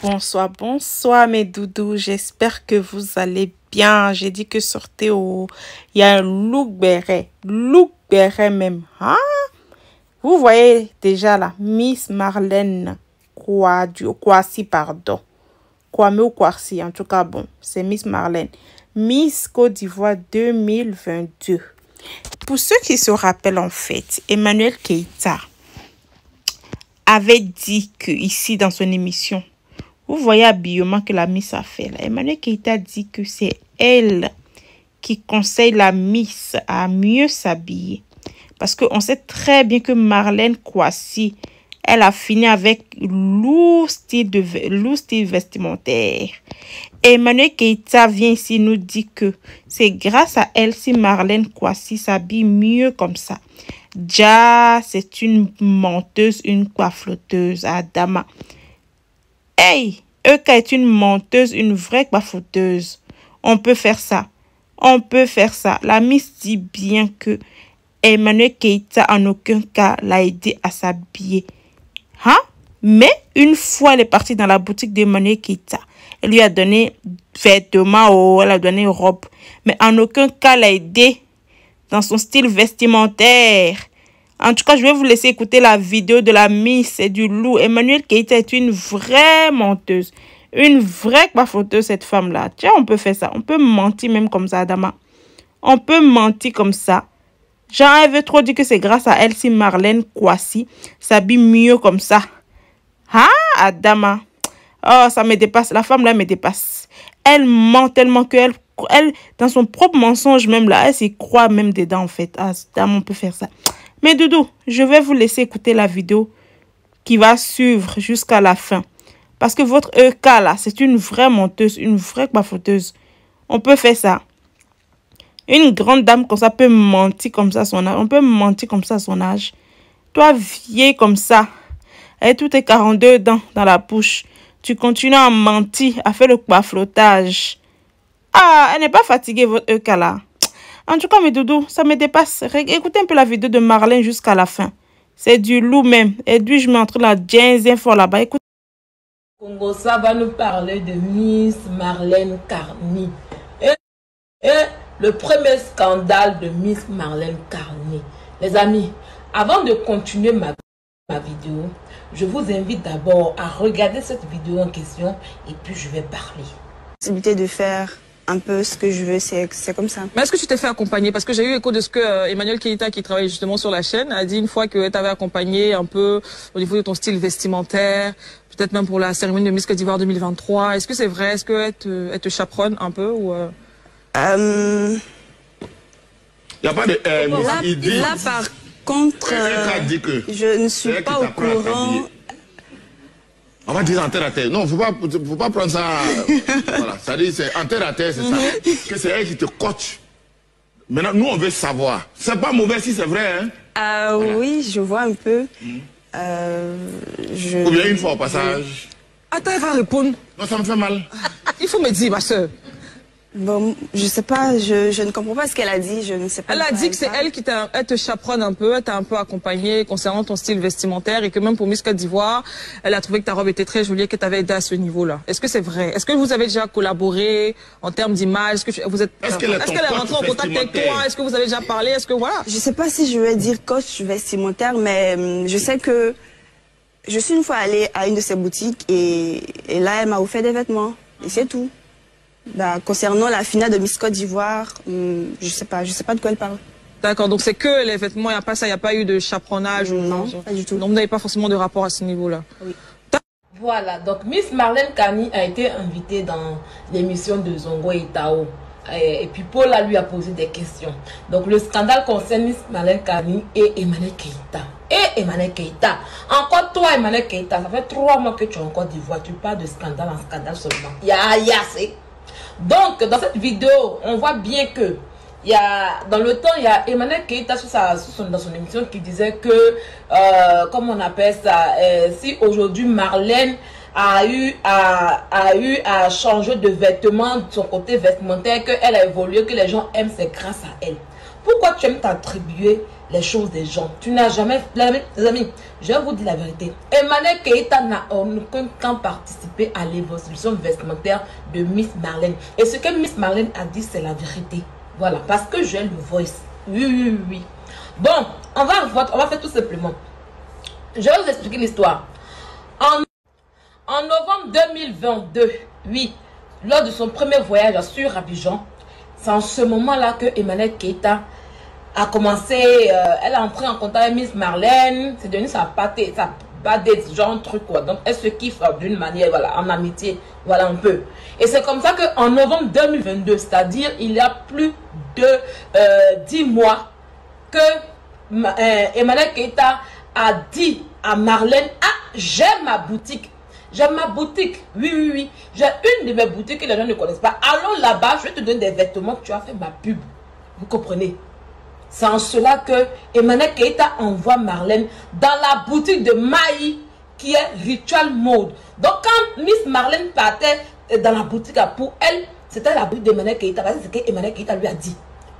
Bonsoir, bonsoir mes doudous, j'espère que vous allez bien. J'ai dit que sortez au... Il y a un look béret même. Hein? Vous voyez déjà là, Miss Marlène Kouassi, pardon. Kwame ou Kouassi, en tout cas, bon, c'est Miss Marlène. Miss Côte d'Ivoire 2022. Pour ceux qui se rappellent en fait, Emmanuel Keita avait dit que ici dans son émission, vous voyez habillement que la Miss a fait. Là. Emmanuel Keita dit que c'est elle qui conseille la Miss à mieux s'habiller. Parce qu'on sait très bien que Marlène Kouassi, elle a fini avec lourd style vestimentaire. Et Emmanuel Keita vient ici nous dire que c'est grâce à elle si Marlène Kouassi s'habille mieux comme ça. Ja, c'est une menteuse, une coiffleuse, Adama. Hey, Eka est une menteuse, une vraie coiffeuse. On peut faire ça. On peut faire ça. La Miss dit bien que Emmanuel Keita en aucun cas l'a aidé à s'habiller. Hein? Mais une fois elle est partie dans la boutique d'Emmanuel Keita, elle lui a donné vêtements, elle a donné robe. Mais en aucun cas l'a aidé dans son style vestimentaire. En tout cas, je vais vous laisser écouter la vidéo de la Miss et du loup. Emmanuel Keita est une vraie menteuse. Une vraie coiffeuse, cette femme-là. Tiens, on peut faire ça. On peut mentir même comme ça, Adama. On peut mentir comme ça. Jean, elle veut trop dire que c'est grâce à elle si Marlène Kouassi s'habille mieux comme ça. Ah, Adama. Oh, ça me dépasse. La femme-là me dépasse. Elle ment tellement qu'elle, dans son propre mensonge même là, elle s'y croit même dedans en fait. Ah, Adama, on peut faire ça. Mais Doudou, je vais vous laisser écouter la vidéo qui va suivre jusqu'à la fin. Parce que votre EK là, c'est une vraie menteuse, une vraie coiffeuse. On peut faire ça. Une grande dame comme ça peut mentir comme ça à son âge. On peut mentir comme ça à son âge. Toi, vieille comme ça, avec tous tes 42 dents dans la bouche, tu continues à mentir, à faire le coifflottage. Ah, elle n'est pas fatiguée, votre EK là. En tout cas, mes doudous, ça me dépasse. Écoutez un peu la vidéo de Marlène jusqu'à la fin. C'est du loup même. Et puis, je m'entre la Jazz Info là-bas. Écoute. Congo, ça va nous parler de Miss Marlène Carny. Et le premier scandale de Miss Marlène Carny. Les amis, avant de continuer ma vidéo, je vous invite d'abord à regarder cette vidéo en question et puis je vais parler. Possibilité de faire un peu ce que je veux, c'est comme ça. Mais est-ce que tu t'es fait accompagner? Parce que j'ai eu écho de ce que Emmanuel Keita, qui travaille justement sur la chaîne, a dit une fois que t'avais accompagné un peu au niveau de ton style vestimentaire, peut-être même pour la cérémonie de Miss Côte d'Ivoire 2023. Est-ce que c'est vrai? Est-ce qu'elle te chaperonne un peu ou Il n'y a pas de... là, par contre, je ne suis pas au courant. On va dire en terre à terre. Non, faut pas prendre ça. Voilà, ça dit c'est en terre à terre, c'est ça. Que c'est elle qui te coach. Maintenant, nous on veut savoir. C'est pas mauvais si c'est vrai, hein. Voilà. Oui, je vois un peu. Ou bien une fois au passage. Attends, elle va répondre. Non, ça me fait mal. Il faut me dire, ma soeur. Bon, je sais pas, je ne comprends pas ce qu'elle a dit, je ne sais pas. Elle a dit que c'est elle qui te chaperonne un peu, elle t'a un peu accompagné concernant ton style vestimentaire et que même pour Miss Côte d'Ivoire, elle a trouvé que ta robe était très jolie et que t'avais aidé à ce niveau-là. Est-ce que c'est vrai? Est-ce que vous avez déjà collaboré en termes d'image? Est-ce qu'elle est rentrée en contact avec toi? Est-ce que vous avez déjà parlé? Est-ce que voilà? Je sais pas si je vais dire coach vestimentaire, mais je sais que je suis une fois allée à une de ses boutiques et là, elle m'a offert des vêtements et c'est tout. Bah, concernant la finale de Miss Côte d'Ivoire, je sais pas de quoi elle parle. D'accord, donc c'est que les vêtements, il n'y a pas ça, il n'y a pas eu de chaperonnage? Non, pas du tout. Donc vous n'avez pas forcément de rapport à ce niveau-là? Oui. Voilà, donc Miss Marlène Carny a été invitée dans l'émission de Zongo et Tao. Et puis Paul lui a posé des questions. Donc le scandale concerne Miss Marlène Carny et Emmanuel Keita. Et Emmanuel Keita. Encore toi, Emmanuel Keita, ça fait 3 mois que tu es en Côte d'Ivoire. Tu parles de scandale en scandale seulement. C'est... Donc, dans cette vidéo, on voit bien que dans le temps, il y a Emmanuel Keita dans son émission qui disait que, comment on appelle ça, si aujourd'hui Marlène a eu à changer de vêtements, de son côté vestimentaire, qu'elle a évolué, que les gens aiment, c'est grâce à elle. Pourquoi tu aimes t'attribuer les choses des gens. Tu n'as jamais... Les amis, je vais vous dire la vérité. Emmanuel Keita n'a en aucun cas participé à l'évolution vestimentaire de Miss Marlène. Et ce que Miss Marlène a dit, c'est la vérité. Voilà, parce que j'ai le voice. Oui. Bon, on va faire tout simplement. Je vais vous expliquer l'histoire. En novembre 2022, oui, lors de son premier voyage sur Abidjan, c'est en ce moment-là que Emmanuel Keita a commencé, elle a entré en contact avec Miss Marlène, c'est devenu sa badette, genre un truc quoi. Donc elle se kiffe d'une manière, voilà, en amitié, voilà un peu. Et c'est comme ça qu'en novembre 2022, c'est-à-dire il y a plus de 10 mois, que Emmanuel Keita a dit à Marlène, ah, j'ai ma boutique. J'ai ma boutique, oui. J'ai une de mes boutiques que les gens ne connaissent pas. Allons là-bas, je vais te donner des vêtements que tu as fait ma pub. Vous comprenez? C'est en cela que Emmanuel Keita envoie Marlène dans la boutique de Maï, qui est Ritual Mode. Donc quand Miss Marlène partait dans la boutique, pour elle, c'était la boutique d'Emmanuel Keita. C'est ce qu'Emmanuel Keita lui a dit.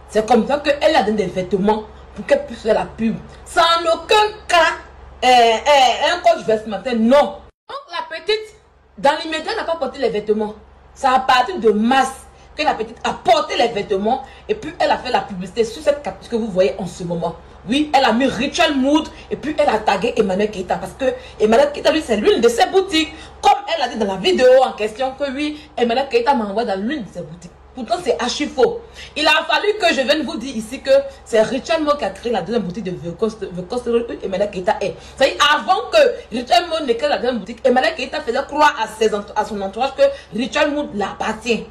C'est comme ça qu'elle a donné des vêtements pour qu'elle puisse faire la pub. Sans aucun cas, un coach vestimentaire, non. Donc la petite, dans l'immédiat, n'a pas porté les vêtements. C'est à partir de mars que la petite a porté les vêtements et puis elle a fait la publicité sur cette capture que vous voyez en ce moment. Oui, elle a mis Ritual Mood et puis elle a tagué Emmanuel Keita parce que Emmanuel Keita, lui, c'est l'une de ses boutiques. Comme elle a dit dans la vidéo en question que oui, Emmanuel Keita m'a envoyé dans l'une de ses boutiques. Pourtant, c'est archi faux. Il a fallu que je vienne vous dire ici que c'est Ritual Mode qui a créé la deuxième boutique de Vecoste où Emmanuel Keita est. C'est-à-dire, avant que Ritual Mode ne crée la deuxième boutique, Emmanuel Keita faisait croire à son entourage que Ritual Mode l'appartient.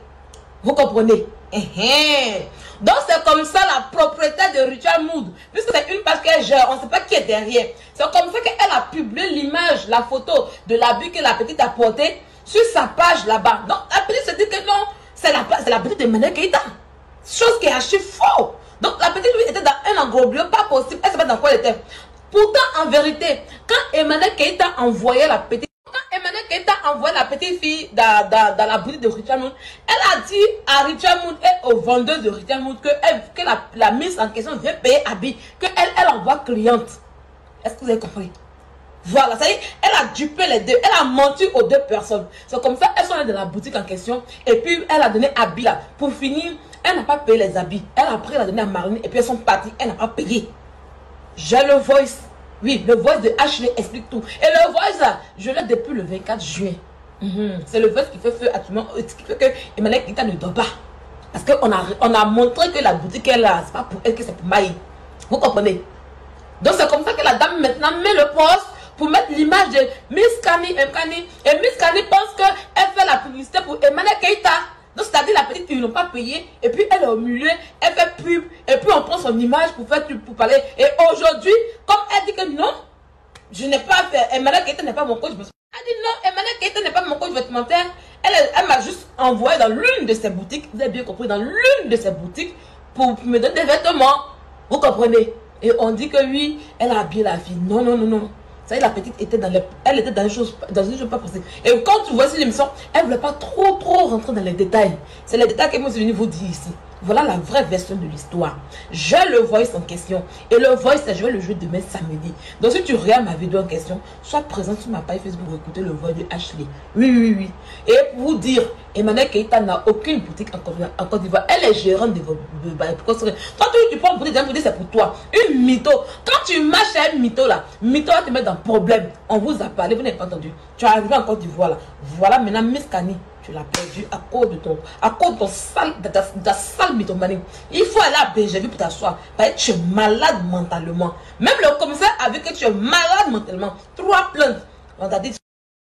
Vous comprenez? Donc, c'est comme ça la propriétaire de Ritual Mood. Puisque c'est une page qu'elle gère, on ne sait pas qui est derrière. C'est comme ça qu'elle a publié l'image, la photo de l'habit que la petite a porté sur sa page là-bas. Donc, la petite se dit que non, c'est la petite d'Emmanuel Keita. Chose qui est archi faux. Donc, la petite, lui, était dans un englobio, pas possible. Elle ne sait pas dans quoi elle était. Pourtant, en vérité, quand Emmanuel Keita envoyait la petite, la petite fille dans la boutique de Ritual Mood, elle a dit à Ritual Mood et aux vendeuses de Ritual Mood que la mise en question vient payer habit, qu'elle envoie cliente. Est-ce que vous avez compris? Voilà, ça y est, elle a dupé les deux, elle a menti aux deux personnes. C'est comme ça, elles sont allées dans la boutique en question et puis elle a donné habit là. Pour finir, elle n'a pas payé les habits. Elle a pris, elle a donné à Marlène et puis elles sont parties, elle n'a pas payé. J'ai le voice. Oui, le voice de Ashley explique tout. Et le voice là, je l'ai depuis le 24 juin. C'est le voice qui fait feu actuellement, qui fait que Emmanuel Keita ne dort pas. Parce qu'on a montré que la boutique est là, c'est pas pour elle, que c'est pour Maï. Vous comprenez? Donc c'est comme ça que la dame maintenant met le poste pour mettre l'image de Miss Kani et Miss Kani pense qu'elle fait la publicité pour Emmanuel Keita. Donc c'est-à-dire la petite, ils n'ont pas payé et puis elle est au milieu, elle fait pub et puis on prend son image pour faire pub, pour parler. Et aujourd'hui, comme elle dit que non, je n'ai pas fait, Emmanuel Keita n'est pas mon coach. Elle dit non, Emmanuel Keita n'est pas mon coach vestimentaire. Elle m'a juste envoyé dans l'une de ses boutiques, vous avez bien compris, dans l'une de ses boutiques pour me donner des vêtements. Vous comprenez? Et on dit que oui, elle a habillé la fille. Non. Ça y est, la petite était dans une chose pas possible. Et quand tu vois cette émission, elle ne voulait pas trop rentrer dans les détails. C'est les détails que moi je suis venu vous dire ici. Voilà la vraie version de l'histoire. J'ai le voice en question. Et le voice, je vais le jouer demain samedi. Donc si tu regardes ma vidéo en question, sois présent sur ma page Facebook pour écouter le voice de Ashley. Oui. Et pour vous dire, Emmanuel Keita n'a aucune boutique en Côte d'Ivoire. Elle est gérante de vos... Toi, tu prends une boutique, c'est pour toi. Une mytho. Quand tu marches à une mytho là, mytho va te mettre dans problème. On vous a parlé, vous n'avez pas entendu. Tu es arrivé en Côte d'Ivoire là. Voilà maintenant Miss Kani. Tu l'as perdu à cause de ta sale mythomanie. Il faut aller à BGV pour t'asseoir. Parce que tu es malade mentalement. Même le commissaire a vu que tu es malade mentalement. 3 plaintes. On t'a dit